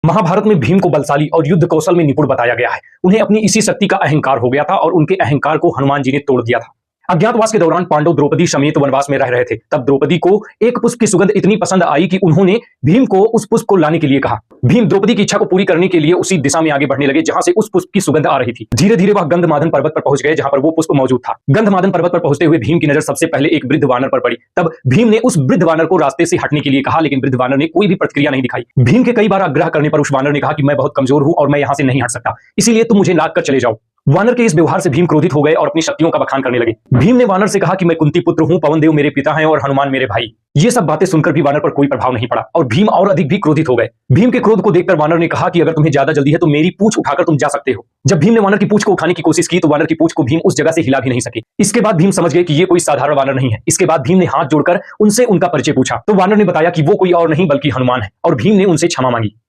महाभारत में भीम को बलशाली और युद्ध कौशल में निपुण बताया गया है। उन्हें अपनी इसी शक्ति का अहंकार हो गया था और उनके अहंकार को हनुमान जी ने तोड़ दिया था। अज्ञातवास के दौरान पांडव द्रौपदी समेत वनवास में रह रहे थे। तब द्रौपदी को एक पुष्प की सुगंध इतनी पसंद आई कि उन्होंने भीम को उस पुष्प को लाने के लिए कहा। भीम द्रौपदी की इच्छा को पूरी करने के लिए उसी दिशा में आगे बढ़ने लगे जहां से उस पुष्प की सुगंध आ रही थी। धीरे धीरे वह गंधमादन पर्वत पर पहुंच गए जहां पर वो पुष्प मौजूद था। गंधमादन पर्वत पर पहुंचते हुए भीम की नजर सबसे पहले एक वृद्ध वानर पर पड़ी। तब भीम ने उस वृद्ध वानर को रास्ते से हटने के लिए कहा, लेकिन वृद्ध वानर ने कोई भी प्रतिक्रिया नहीं दिखाई। भीम के कई बार आग्रह करने पर उस वानर ने कहा कि मैं बहुत कमजोर हूं और मैं यहां से नहीं हट सकता, इसीलिए तुम मुझे लाद कर चले जाओ। वानर के इस व्यवहार से भीम क्रोधित हो गए और अपनी शक्तियों का बखान करने लगे। भीम ने वानर से कहा कि मैं कुंती पुत्र हूं, पवन देव मेरे पिता हैं और हनुमान मेरे भाई। ये सब बातें सुनकर भी वानर पर कोई प्रभाव नहीं पड़ा और भीम और अधिक भी क्रोधित हो गए। भीम के क्रोध को देखकर वानर ने कहा कि अगर तुम्हें ज्यादा जल्दी है तो मेरी पूंछ उठाकर तुम जा सकते हो। जब भीम ने वानर की पूंछ को उठाने की कोशिश की तो वानर की पूंछ को भीम उस जगह से हिला भी नहीं सके। इसके बाद भीम समझ गए कि ये कोई साधारण वानर नहीं है। इसके बाद भीम ने हाथ जोड़कर उनसे उनका परिचय पूछा तो वानर ने बताया कि वो कोई और नहीं बल्कि हनुमान है और भीम ने उनसे क्षमा मांगी।